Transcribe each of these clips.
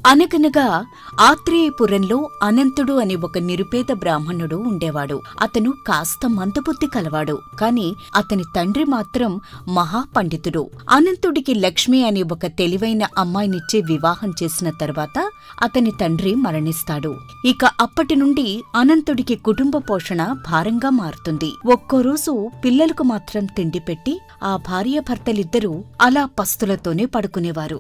అనగనగా ఆత్రేయపురంలో అనంతుడు అనే ఒక నిరుపేద బ్రాహ్మణుడు ఉండేవాడు. అతను కాస్త మందబుద్ధి కలవాడు, కాని అతని తండ్రి మాత్రం మహాపండితుడు. అనంతుడికి లక్ష్మి అనే ఒక తెలివైన అమ్మాయినిచ్చి వివాహం చేసిన తర్వాత అతని తండ్రి మరణిస్తాడు. ఇక అప్పటి నుండి అనంతుడికి కుటుంబ పోషణ భారంగా మారుతుంది. ఒక్కోరోజు పిల్లలకు మాత్రం తిండి పెట్టి ఆ భార్యాభర్తలిద్దరూ అలా పస్తులతోనే పడుకునేవారు.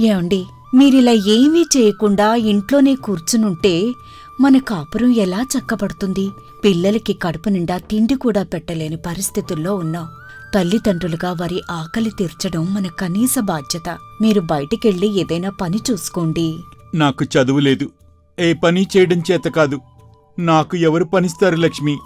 ఏమండి, మీరిలా ఏమీ చేయకుండా ఇంట్లోనే కూర్చునుంటే మన కాపురం ఎలా చక్కబడుతుంది? పిల్లలకి కడుపు నిండా తిండి కూడా పెట్టలేని పరిస్థితుల్లో ఉన్నాం. తల్లిదండ్రులుగా వారి ఆకలి తీర్చడం మన కనీస బాధ్యత. మీరు బయటికెళ్ళి ఏదైనా పని చూసుకోండి. నాకు చదువు లేదు, ఏ పని చేయడం చేత కాదు. నాకు ఎవరు పనిస్తారు లక్ష్మి?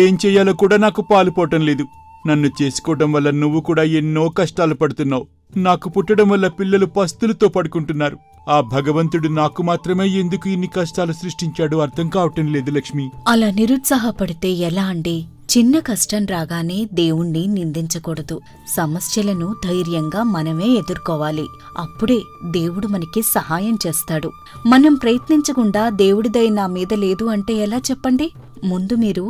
ఏం చెయ్యాలో కూడా నాకు పాలుపోవటం లేదు. నన్ను చేసుకోవడం వల్ల నువ్వు కూడా ఎన్నో కష్టాలు పడుతున్నావు. నాకు పుట్టడం వల్ల పిల్లలు పస్తులతో పడుకుంటున్నారు. ఆ భగవంతుడు నాకు మాత్రమే ఎందుకు ఇన్ని కష్టాలు సృష్టించాడు అర్థం కావటం లేదు లక్ష్మి. అలా నిరుత్సాహపడితే ఎలా అండి? చిన్న కష్టం రాగానే దేవుణ్ణి నిందించకూడదు. సమస్యలను ధైర్యంగా మనమే ఎదుర్కోవాలి. అప్పుడే దేవుడు మనకి సహాయం చేస్తాడు. మనం ప్రయత్నించకుండా దేవుడి దయ నా మీద లేదు అంటే ఎలా చెప్పండి? ముందు మీరు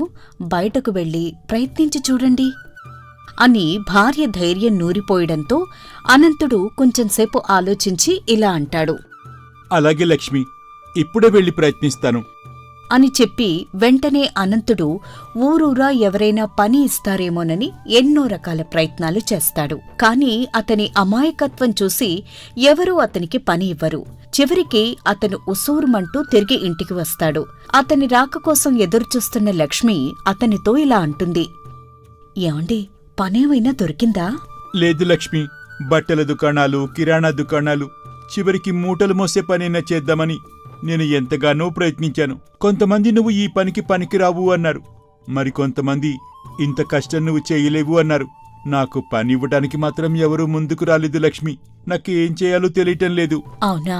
బయటకు వెళ్ళి ప్రయత్నించి చూడండి అని భార్య ధైర్యం నూరిపోయడంతో అనంతుడు కొంచెంసేపు ఆలోచించి ఇలా అంటాడు. అలాగే లక్ష్మి, ఇప్పుడే వెళ్ళి ప్రయత్నిస్తాను అని చెప్పి వెంటనే అనంతుడు ఊరూరా ఎవరైనా పని ఇస్తారేమోనని ఎన్నో రకాల ప్రయత్నాలు చేస్తాడు. కాని అతని అమాయకత్వం చూసి ఎవరూ అతనికి పని ఇవ్వరు. చివరికి అతను ఉసూరుమంటూ తిరిగి ఇంటికి వస్తాడు. అతని రాక కోసం ఎదురుచూస్తున్న లక్ష్మి అతనితో ఇలా అంటుంది. ఏమండి, పనేమైనా దొరికిందా? లేదు లక్ష్మి, బట్టల దుకాణాలు, కిరాణా దుకాణాలు, చివరికి మూటలు మోసే పనైనా చేద్దామని నేను ఎంతగానో ప్రయత్నించాను. కొంతమంది నువ్వు ఈ పనికి పనికిరావు అన్నారు. మరికొంతమంది ఇంత కష్టం నువ్వు చేయలేవు అన్నారు. నాకు పని ఇవ్వడానికి మాత్రం ఎవరూ ముందుకు రాలేదు లక్ష్మి. నాకు ఏం చేయాలో తెలియటం లేదు. అవునా?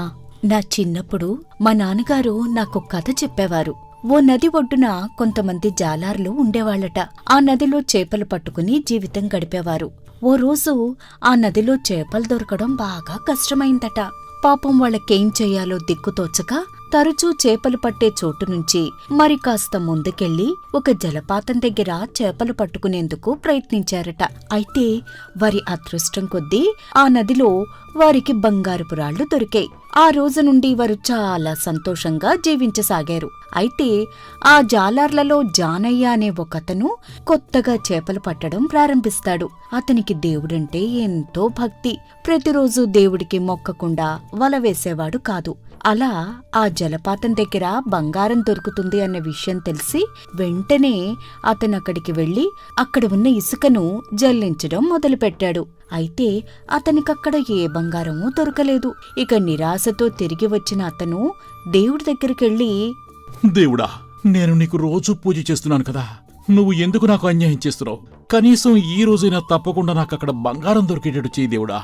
నా చిన్నప్పుడు మా నాన్నగారు నాకు కథ చెప్పేవారు. ఓ నది ఒడ్డున కొంతమంది జాలార్లు ఉండేవాళ్లట. ఆ నదిలో చేపలు పట్టుకుని జీవితం గడిపేవారు. ఓ రోజు ఆ నదిలో చేపలు దొరకడం బాగా కష్టమైందట. పాపం వాళ్ళకేం చెయ్యాలో దిక్కుతోచక తరచూ చేపలు పట్టే చోటు నుంచి మరి కాస్త ముందుకెళ్లి ఒక జలపాతం దగ్గర చేపలు పట్టుకునేందుకు ప్రయత్నించారట. అయితే వారి అదృష్టం కొద్దీ ఆ నదిలో వారికి బంగారపు రాళ్లు దొరికాయి. ఆ రోజు నుండి వారు చాలా సంతోషంగా జీవించసాగారు. అయితే ఆ జాలార్లలో జానయ్య అనే ఒకతను కొత్తగా చేపలు పట్టడం ప్రారంభిస్తాడు. అతనికి దేవుడంటే ఎంతో భక్తి. ప్రతిరోజు దేవుడికి మొక్కకుండా వల వేసేవాడు కాదు. అలా ఆ జలపాతం దగ్గర బంగారం దొరుకుతుంది అన్న విషయం తెలిసి వెంటనే అతనక్కడికి వెళ్లి అక్కడ ఉన్న ఇసుకను జల్లించడం మొదలుపెట్టాడు. అయితే అతనికక్కడ ఏ బంగారమూ దొరకలేదు. ఇక నిరాశతో తిరిగి వచ్చిన అతను దేవుడి దగ్గరికెళ్ళి, దేవుడా, నేను నీకు రోజూ పూజ చేస్తున్నాను కదా, నువ్వు ఎందుకు నాకు అన్యాయం చేస్తున్నావు? కనీసం ఈ రోజైనా తప్పకుండా నాకక్కడ బంగారం దొరికేటట్టు చేయి దేవుడా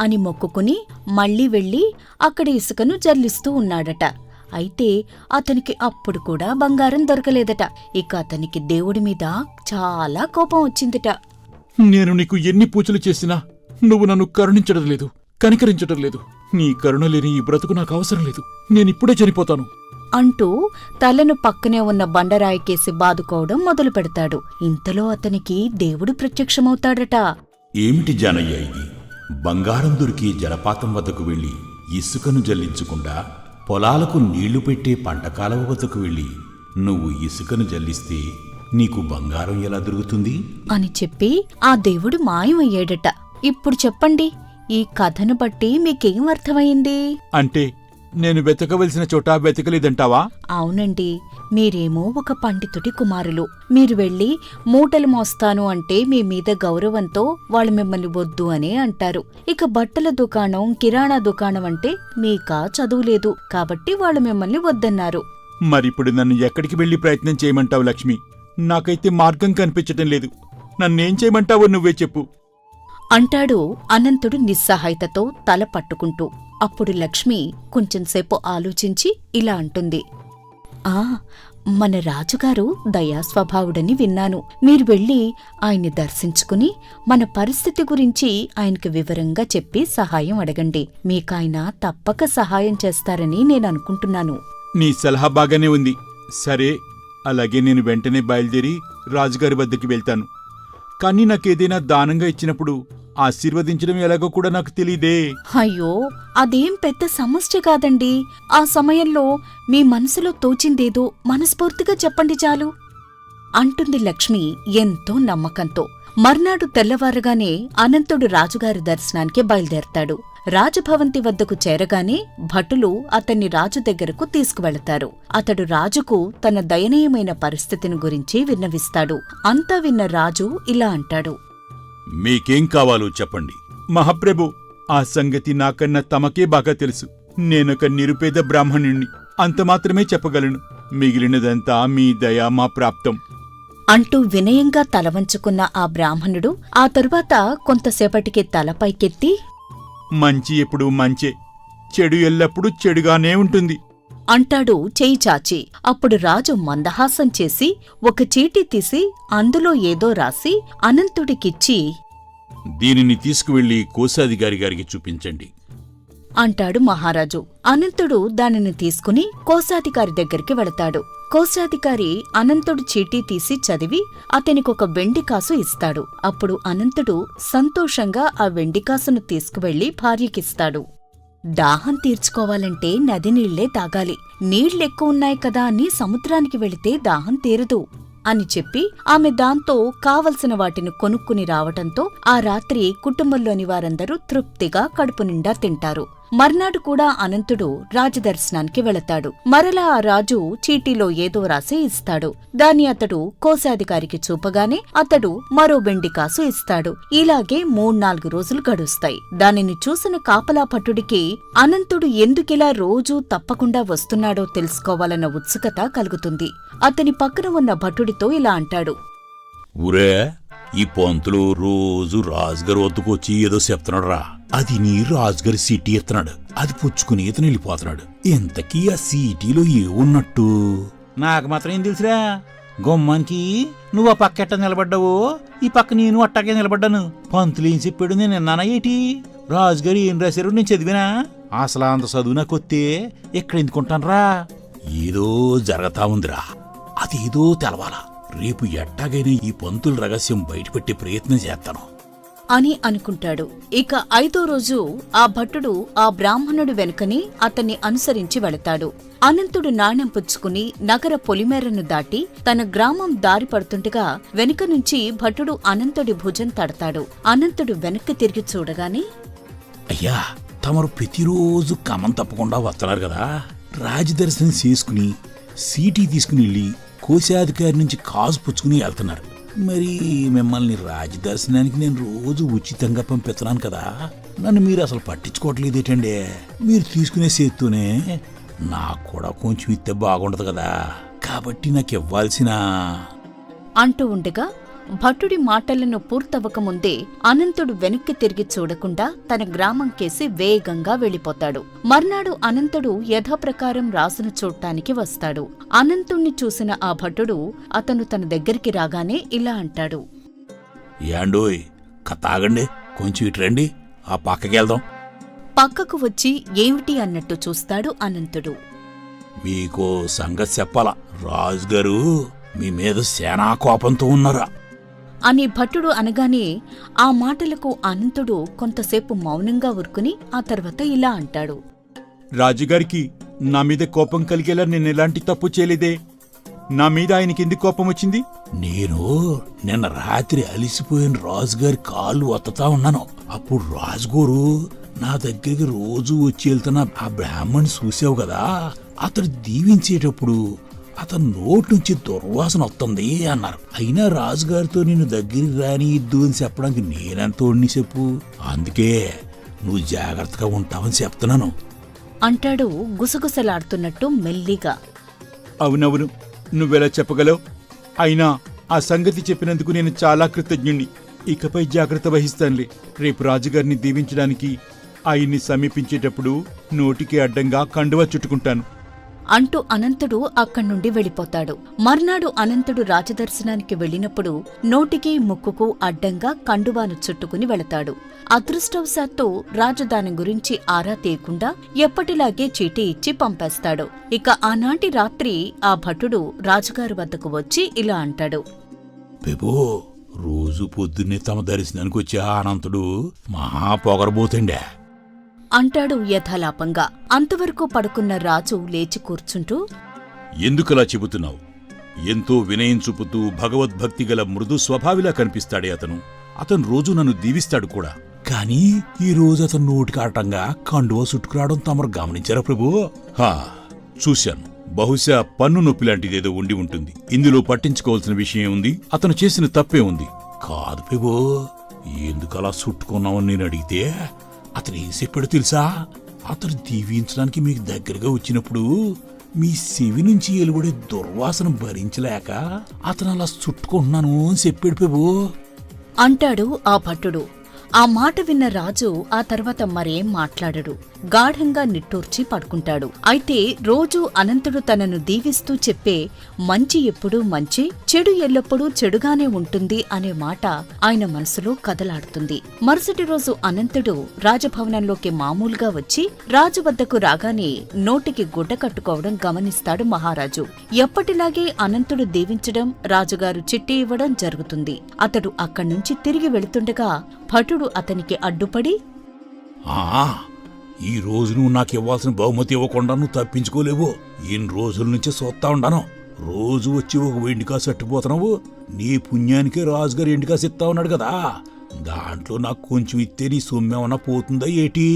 అని మొక్కుకుని మళ్లీ వెళ్లి అక్కడ ఇసుకను జల్లిస్తూ ఉన్నాడట. అయితే అతనికి అప్పుడు కూడా బంగారం దొరకలేదట. ఇక అతనికి దేవుడి మీద చాలా కోపం వచ్చిందిట. నేను నీకు ఎన్ని పూజలు చేసినా నువ్వు నన్ను కరుణించడం లేదు, కనికరించడం లేదు. నీ కరుణ లేని ఈ బ్రతుకు నాకు అవసరం లేదు. నేనిప్పుడే చనిపోతాను అంటూ తలను పక్కనే ఉన్న బండరాయికేసి బాదుకోవడం మొదలు పెడతాడు. ఇంతలో అతనికి దేవుడు ప్రత్యక్షమవుతాడట. ఏమిటి జానయ్య ఇది? బంగారం దొరికి జలపాతం వద్దకు వెళ్లి ఇసుకను జల్లించకుండా పొలాలకు నీళ్లు పెట్టే పంటకాలవ వద్దకు వెళ్లి నువ్వు ఇసుకను జల్లిస్తే నీకు బంగారం ఎలా దొరుకుతుంది అని చెప్పి ఆ దేవుడు మాయమయ్యాడట. ఇప్పుడు చెప్పండి, ఈ కథను బట్టి మీకేం అర్థమైంది? అంటే నేను వెతకవలసిన చోట వెతకలేదంటావా? అవునండి, మీరేమో ఒక పండితుడి కుమారులు. మీరు వెళ్లి మూటలు మోస్తాను అంటే మీ మీద గౌరవంతో వాళ్ళు మిమ్మల్ని వద్దు అనే అంటారు. ఇక బట్టల దుకాణం, కిరాణా దుకాణం అంటే మీకా చదువులేదు కాబట్టి వాళ్ళు మిమ్మల్ని వద్దన్నారు. మరిప్పుడు నన్ను ఎక్కడికి వెళ్లి ప్రయత్నం చేయమంటావు లక్ష్మి? నాకైతే మార్గం కనిపించటం లేదు. నన్నేం చేయమంటావో నువ్వే చెప్పు అంటాడు అనంతుడు నిస్సహాయతతో తల పట్టుకుంటూ. అప్పుడు లక్ష్మి కొంచెంసేపు ఆలోచించి ఇలా అంటుంది. మన రాజుగారు దయాస్వభావుడని విన్నాను. మీరు వెళ్ళి ఆయన్ని దర్శించుకుని మన పరిస్థితి గురించి ఆయనకు వివరంగా చెప్పి సహాయం అడగండి. మీకాయన తప్పక సహాయం చేస్తారని నేననుకుంటున్నాను. నీ సలహా బాగానే ఉంది. సరే, అలాగే నేను వెంటనే బయలుదేరి రాజుగారి వద్దకి వెళ్తాను. కానీ నాకేదైనా దానంగా ఇచ్చినప్పుడు ఆశీర్వదించడం ఎలాగో కూడా నాకు తెలీదే. అయ్యో, అదేం పెద్ద సమస్య కాదండి. ఆ సమయంలో మీ మనసులో తోచిందేదో మనస్ఫూర్తిగా చెప్పండి చాలు అంటుంది లక్ష్మి ఎంతో నమ్మకంతో. మర్నాడు తెల్లవారగానే అనంతుడు రాజుగారి దర్శనానికి బయలుదేరతాడు. రాజభవంతి వద్దకు చేరగానే భటులు అతన్ని రాజు దగ్గరకు తీసుకువెళతారు. అతడు రాజుకు తన దయనీయమైన పరిస్థితిని గురించి విన్నవిస్తాడు. అంతా విన్న రాజు ఇలా అంటాడు. మీకేం కావాలో చెప్పండి. మహాప్రభు, ఆ సంగతి నాకన్నా తమకే బాగా తెలుసు. నేనొక నిరుపేద బ్రాహ్మణుణ్ణి, అంత మాత్రమే చెప్పగలను. మిగిలినదంతా మీ దయ మా ప్రాప్తం అంటూ వినయంగా తలవంచుకున్న ఆ బ్రాహ్మణుడు ఆ తరువాత కొంతసేపటికి తలపైకెత్తి, మంచి ఎప్పుడూ మంచే, చెడు ఎల్లప్పుడూ చెడుగానే ఉంటుంది అంటాడు చేయి చాచి. అప్పుడు రాజు మందహాసం చేసి ఒక చీటీ తీసి అందులో ఏదో రాసి అనంతుడికిచ్చి, దీనిని తీసుకువెళ్లి కోశాధికారి గారికి చూపించండి అంటాడు మహారాజు. అనంతుడు దానిని తీసుకుని కోశాధికారి దగ్గరికి వెళతాడు. కోశాధికారి అనంతుడు చీటీ తీసి చదివి అతనికొక వెండికాసు ఇస్తాడు. అప్పుడు అనంతుడు సంతోషంగా ఆ వెండికాసును తీసుకువెళ్లి భార్యకిస్తాడు. దాహం తీర్చుకోవాలంటే నది నీళ్లే తాగాలి. నీళ్లెక్కువ ఉన్నాయి కదా అని సముద్రానికి వెళితే దాహం తీరదు అని చెప్పి ఆమె దాంతో కావలసిన వాటిని కొనుక్కుని రావటంతో ఆ రాత్రి కుటుంబంలోని వారందరూ తృప్తిగా కడుపు నిండా తింటారు. మర్నాడు కూడా అనంతుడు రాజదర్శనానికి వెళతాడు. మరలా ఆ రాజు చీటీలో ఏదో రాసి ఇస్తాడు. దాన్ని అతడు కోశాధికారికి చూపగానే అతడు మరో వెండికాసు ఇస్తాడు. ఇలాగే 3-4 రోజులు గడుస్తాయి. దానిని చూసిన కాపలా భటుడికి అనంతుడు ఎందుకిలా రోజూ తప్పకుండా వస్తున్నాడో తెలుసుకోవాలన్న ఉత్సుకత కలుగుతుంది. అతని పక్కన ఉన్న భటుడితో ఇలా అంటాడు. ఊరే, ఈ పంతులు రోజు రాజుగారి వద్దకు వచ్చి ఏదో చెప్తున్నాడు రా. అది నీ రాజుగారి సీటీ ఎత్తున్నాడు. అది పుచ్చుకుని ఇతను వెళ్ళిపోతున్నాడు. ఇంతకీ ఆ సీటీలో ఏమున్నట్టు? నాకు మాత్రం ఏం తెలుసురా. గుమ్మానికి నువ్వు ఆ పక్క ఎట్ట నిలబడ్డావు, ఈ పక్క నేను అట్టాగే నిలబడ్డాను. పంతులు ఏం చెప్పాడు నేను విన్నానా ఏటి? రాజుగారు ఏం రాశారు నేను చదివినా? అసలు అంత చదువు నాకు వస్తే ఎక్కడ ఎందుకుంటానురా? ఏదో జరగతా ఉందిరా, అదేదో తెలవాలా. రేపు ఎట్టాగైనా ఈ పంతుల రహస్యం బయటపెట్టే ప్రయత్నం చేస్తాను అని అనుకుంటాడు. ఇక 5వ రోజు ఆ భటుడు ఆ బ్రాహ్మణుడు వెనుకని అతన్ని అనుసరించి వెళతాడు. అనంతుడు నాణెం పుచ్చుకుని నగర పొలిమేరను దాటి తన గ్రామం దారి పడుతుండగా వెనుక నుంచి భటుడు అనంతుడి భుజం తడతాడు. అనంతుడు వెనక్కి తిరిగి చూడగానే, అయ్యా, తమరు ప్రతిరోజు క్రమం తప్పకుండా వస్తున్నారు కదా. రాజదర్శనం చేసుకుని సీటీ తీసుకుని వెళ్ళి కోశాధికారి నుంచి కాసు పుచ్చుకుని వెళ్తున్నారు. మరి మిమ్మల్ని రాజదర్శనానికి నేను రోజు ఉచితంగా పంపిస్తున్నాను కదా, నన్ను మీరు అసలు పట్టించుకోవట్లేదేటండి? మీరు తీసుకునే చేత్తోనే నాకు కూడా కొంచెం ఇస్తే బాగుండదు కదా, కాబట్టి నాకు ఇవ్వాల్సిన అంటూ ఉండగా భటుడి మాటలను పూర్తవకముందే అనంతుడు వెనక్కి తిరిగి చూడకుండా తన గ్రామం కేసి వేగంగా వెళ్ళిపోతాడు. మర్నాడు అనంతుడు యథాప్రకారం రాసును చూడటానికి వస్తాడు. అనంతుణ్ణి చూసిన ఆ భటుడు అతను తన దగ్గరికి రాగానే ఇలా అంటాడు. యాండోయ్, కథాగండి, కొంచెం ఇటు రండి, ఆ పక్కకి వెళ్దాం. పక్కకు వచ్చి ఏమిటి అన్నట్టు చూస్తాడు అనంతుడు. మీకు సంగతి చెప్పాలా, రాజుగారు మీ మీద సేనా కోపంతో ఉన్నారా అని భటుడు అనగానే ఆ మాటలకు అనంతుడు కొంతసేపు మౌనంగా ఊరుకుని ఆ తర్వాత ఇలా అంటాడు. రాజుగారికి నా మీద కోపం కలిగేలా నేనెలాంటి తప్పు చేయలేదే. నా మీద ఆయనకెందుకు కోపం వచ్చింది? నేను నిన్న రాత్రి అలిసిపోయిన రాజుగారి కాళ్ళు వత్తుతా ఉన్నాను. అప్పుడు రాజుగారు నా దగ్గరికి రోజు వచ్చి వెళ్తున్న ఆ బ్రాహ్మణ్ణి చూసావు కదా, అతడు దీవించేటప్పుడు అతని నోటి నుంచి దుర్వాసన వస్తుంది అన్నారు. అయినా రాజుగారితో నిన్ను దగ్గరికి రానియద్దు అని చెప్పడానికి నేనెంతోడిని చెప్పు. అందుకే నువ్వు జాగ్రత్తగా ఉంటావని చెప్తున్నాను అంటాడు గుసగుసలాడుతున్నట్టు మెల్లిగా. అవునవును, నువ్వెలా చెప్పగలవు? అయినా ఆ సంగతి చెప్పినందుకు నేను చాలా కృతజ్ఞుణ్ణి. ఇకపై జాగ్రత్త వహిస్తానులే. రేపు రాజుగారిని దీవించడానికి ఆయన్ని సమీపించేటప్పుడు నోటికి అడ్డంగా కండువా చుట్టుకుంటాను అంటూ అనంతుడు అక్కడ్నుండి వెళ్ళిపోతాడు. మర్నాడు అనంతుడు రాజదర్శనానికి వెళ్ళినప్పుడు నోటికి ముక్కుకు అడ్డంగా కండువాను చుట్టుకుని వెళతాడు. అదృష్టవశాత్తు రాజు దాని గురించి ఆరా తీయకుండా ఎప్పటిలాగే చీటీ ఇచ్చి పంపేస్తాడు. ఇక ఆనాటి రాత్రి ఆ భటుడు రాజుగారి వద్దకు వచ్చి ఇలా అంటాడు. పెబో, రోజు పొద్దున్నే తమ దర్శనానికి వచ్చే అనంతుడు మహా పొగరబోతుండే అంటాడు యథాలాపంగా. అంతవరకు పడుకున్న రాజు లేచి కూర్చుంటూ, ఎందుకలా చెబుతున్నావు? ఎంతో వినయం చూపుతూ భగవద్భక్తి గల మృదు స్వభావిలా కనిపిస్తాడే అతను రోజు నన్ను దీవిస్తాడు కూడా. కానీ ఈ రోజు అతను నోటికాటంగా కండువా చుట్టుకురావడం తమరు గమనించారా ప్రభు? చూశాను. బహుశా పన్ను నొప్పి లాంటిదేదో ఉండి ఉంటుంది. ఇందులో పట్టించుకోవాల్సిన విషయం ఉంది. అతను చేసిన తప్పే ఉంది. కాదు ప్రభు, ఎందుకలా చుట్టుకున్నావని నేను అడిగితే అతను ఏం చెప్పాడు తెలుసా? అతను దీవించడానికి మీకు దగ్గరగా వచ్చినప్పుడు మీ చెవి నుంచి వెలువడే దుర్వాసన భరించలేక అతను అలా చుట్టుకుంటున్నాను అని చెప్పాడు ప్రభు అంటాడు ఆ భటుడు. ఆ మాట విన్న రాజు ఆ తర్వాత మరేం మాట్లాడడు. గాఢంగా నిట్టూర్చి పడుకుంటాడు. అయితే రోజూ అనంతుడు తనను దీవిస్తూ చెప్పే మంచి ఎప్పుడూ మంచి, చెడు ఎల్లప్పుడూ చెడుగానే ఉంటుంది అనే మాట ఆయన మనసులో కదలాడుతుంది. మరుసటి రోజు అనంతుడు రాజభవనంలోకి మామూలుగా వచ్చి రాజు వద్దకు రాగానే నోటికి గుడ్డ కట్టుకోవడం గమనిస్తాడు మహారాజు. ఎప్పటిలాగే అనంతుడు దీవించడం, రాజుగారు చిట్టి ఇవ్వడం జరుగుతుంది. అతడు అక్కడ్నుంచి తిరిగి వెళుతుండగా భటుడు అతనికి అడ్డుపడి, ఈ రోజు నువ్వు నాకు ఇవ్వాల్సిన బహుమతి ఇవ్వకుండా నువ్వు తప్పించుకోలేవు. ఎన్ని రోజుల నుంచి చూస్తా ఉండాను. రోజు వచ్చి ఒక వెండికాసు అట్టిపోతున్నావు. నీ పుణ్యానికే రాజుగారు ఎండికాసు ఇస్తా ఉన్నాడు కదా, దాంట్లో నాకు కొంచెం ఇస్తే నీ సొమ్మేమన్నా పోతుందా ఏటి?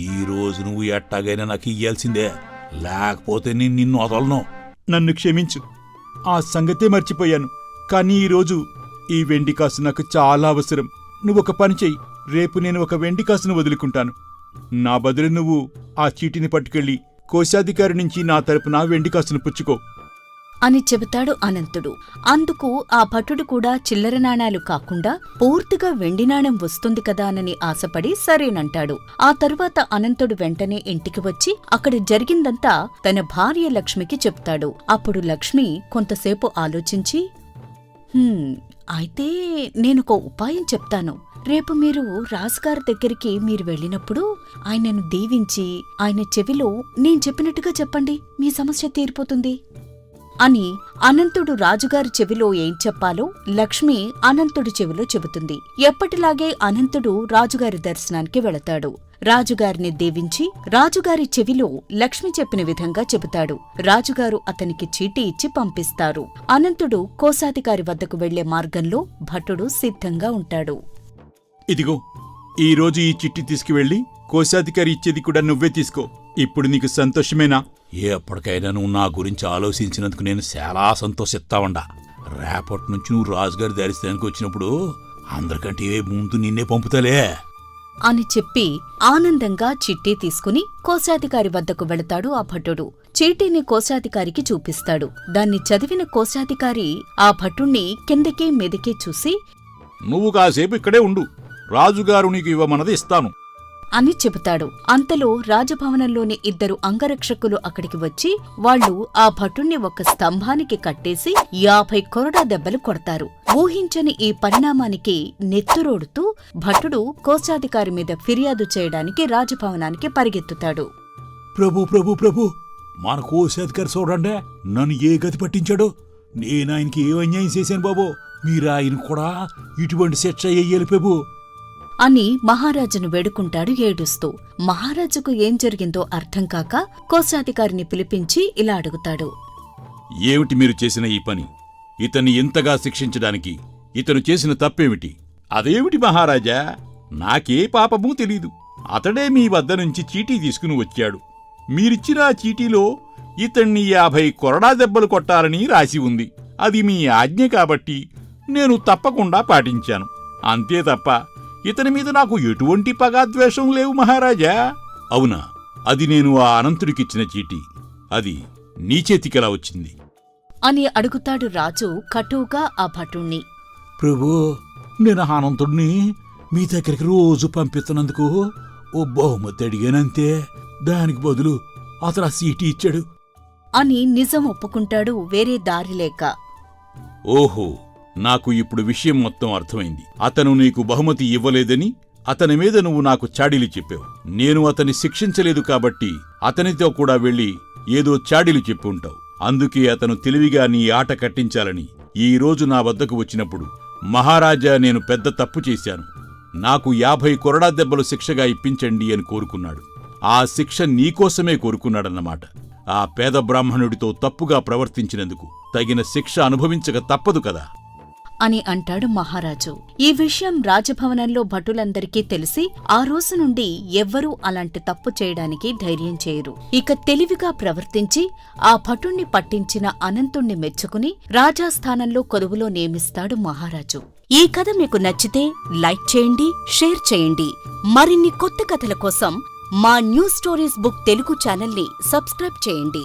ఈ రోజు నువ్వు ఎట్టాగైనా నాకు ఇయ్యాల్సిందే, లేకపోతే నేను నిన్ను వదలను. నన్ను క్షమించు, ఆ సంగతే మర్చిపోయాను. కానీ ఈరోజు ఈ వెండికాసు నాకు చాలా అవసరం. నువ్వొక పని చెయ్యి. రేపు నేను ఒక వెండికాసును వదులుకుంటాను. నా బదులు నువ్వు ఆ చీటిని పట్టుకెళ్ళి కోశాధికారి నుంచి నా తరపున వెండికాసును పుచ్చుకో అని చెబుతాడు అనంతుడు. అందుకు ఆ భటుడు కూడా చిల్లర నాణాలు కాకుండా పూర్తిగా వెండి నాణెం వస్తుంది కదానని ఆశపడి సరేనంటాడు. ఆ తరువాత అనంతుడు వెంటనే ఇంటికి వచ్చి అక్కడ జరిగిందంతా తన భార్య లక్ష్మికి చెప్తాడు. అప్పుడు లక్ష్మి కొంతసేపు ఆలోచించి, అయితే నేనొక ఉపాయం చెప్తాను. రేపు మీరు రాజుగారి దగ్గరికి మీరు వెళ్ళినప్పుడు ఆయనను దీవించి ఆయన చెవిలో నేను చెప్పినట్టుగా చెప్పండి, మీ సమస్య తీరిపోతుంది అని అనంతుడు రాజుగారి చెవిలో ఏం చెప్పాలో లక్ష్మి అనంతుడి చెవిలో చెబుతుంది. ఎప్పటిలాగే అనంతుడు రాజుగారి దర్శనానికి వెళతాడు. రాజుగారిని దీవించి రాజుగారి చెవిలో లక్ష్మి చెప్పిన విధంగా చెబుతాడు. రాజుగారు అతనికి చీటీ ఇచ్చి పంపిస్తారు. అనంతుడు కోశాధికారి వద్దకు వెళ్లే మార్గంలో భటుడు సిద్ధంగా ఉంటాడు. ఇదిగో, ఈరోజు ఈ చిట్టి తీసుకువెళ్ళి కోశాధికారి ఇచ్చేది కూడా నువ్వే తీసుకో. ఇప్పుడు నీకు సంతోషమేనా? ఎప్పటికైనా నువ్వు నా గురించి ఆలోచించినందుకు నేను చాలా సంతోషిస్తావండా. రేపటి నుంచి నువ్వు రాజుగారి దర్శనానికి వచ్చినప్పుడు అందరికంటే ముందు నిన్నే పంపుతాలే అని చెప్పి ఆనందంగా చిట్టి తీసుకుని కోశాధికారి వద్దకు వెళతాడు ఆ భటుడు. చీటీని కోశాధికారికి చూపిస్తాడు. దాన్ని చదివిన కోశాధికారి ఆ భటుణ్ణి కిందకి మీదకి చూసి, నువ్వు కాసేపు ఇక్కడే ఉండు, రాజుగారు నీకు ఇవ్వమన్నది ఇస్తాను అని చెబుతాడు. అంతలో రాజభవనంలోని 2 అంగరక్షకులు అక్కడికి వచ్చి వాళ్లు ఆ భటుణ్ణి ఒక స్తంభానికి కట్టేసి 50 కొరడా దెబ్బలు కొడతారు. ఊహించని ఈ పరిణామానికి నెత్తురోడుతూ భటుడు కోశాధికారి మీద ఫిర్యాదు చేయడానికి రాజభవనానికి పరిగెత్తుతాడు. ప్రభు ప్రభు ప్రభు, మన కోశాధికారి చూడండి నన్ను ఏ గతి పట్టించాడు. నేనాయనకి ఏ అన్యాయం చేశాను బాబు, మీరాయన కూడా ఇటువంటి శిక్ష వెయ్యాలి ప్రభు అని మహారాజును వేడుకుంటాడు ఏడుస్తూ. మహారాజుకు ఏం జరిగిందో అర్థం కాక కోశాధికారిని పిలిపించి ఇలా అడుగుతాడు. ఏమిటి మీరు చేసిన ఈ పని? ఇతన్ని ఇంతగా శిక్షించడానికి ఇతను చేసిన తప్పేమిటి? అదేమిటి మహారాజా, నాకే పాపమూ తెలీదు. అతడే మీ వద్ద నుంచి చీటీ తీసుకుని వచ్చాడు. మీరిచ్చిన ఆ చీటీలో ఇతన్ని 50 కొరడా దెబ్బలు కొట్టాలని రాసి ఉంది. అది మీ ఆజ్ఞ కాబట్టి నేను తప్పకుండా పాటించాను. అంతే తప్ప ఇతని మీద నాకు ఎటువంటి పగాద్వేషం లేవు మహారాజా. అవునా? అది నేను ఆ అనంతుడికిచ్చిన చీటీ. అది నీ చేతికెలా వచ్చింది అని అడుగుతాడు రాజు కటువుగా ఆ భటుణ్ణి. ప్రభు, నేను అనంతుడిని మీ దగ్గరికి రోజు పంపిస్తున్నందుకు ఓ బహుమతి అడిగానంతే. దానికి బదులు అతను ఆ చీటీ ఇచ్చాడు. అని నిజం ఒప్పుకుంటాడు వేరే దారి లేక. ఓహో, నాకు ఇప్పుడు విషయం మొత్తం అర్థమైంది. అతను నీకు బహుమతి ఇవ్వలేదని అతని మీద నువ్వు నాకు చాడీలు చెప్పావు. నేను అతన్ని శిక్షించలేదు కాబట్టి అతనితో కూడా వెళ్ళి ఏదో చాడీలు చెప్పి ఉంటావు. అందుకే అతను తెలివిగా నీ ఆట కట్టించాలని ఈ రోజు నా వద్దకు వచ్చినప్పుడు, మహారాజా, నేను పెద్ద తప్పు చేశాను, నాకు 50 కొరడా దెబ్బలు శిక్షగా ఇప్పించండి అని కోరుకున్నాడు. ఆ శిక్ష నీకోసమే కోరుకున్నాడన్నమాట. ఆ పేద బ్రాహ్మణుడితో తప్పుగా ప్రవర్తించినందుకు తగిన శిక్ష అనుభవించక తప్పదు కదా అని అంటాడు మహారాజు. ఈ విషయం రాజభవనంలో భటులందరికీ తెలిసి ఆ రోజు నుండి ఎవ్వరూ అలాంటి తప్పు చేయడానికి ధైర్యం చేయరు. ఇక తెలివిగా ప్రవర్తించి ఆ భటుణ్ణి పట్టించిన అనంతుణ్ణి మెచ్చుకుని రాజాస్థానంలో కొలువులో నియమిస్తాడు మహారాజు. ఈ కథ మీకు నచ్చితే లైక్ చేయండి, షేర్ చేయండి. మరిన్ని కొత్త కథల కోసం మా న్యూ స్టోరీస్ బుక్ తెలుగు ఛానల్ని సబ్స్క్రైబ్ చేయండి.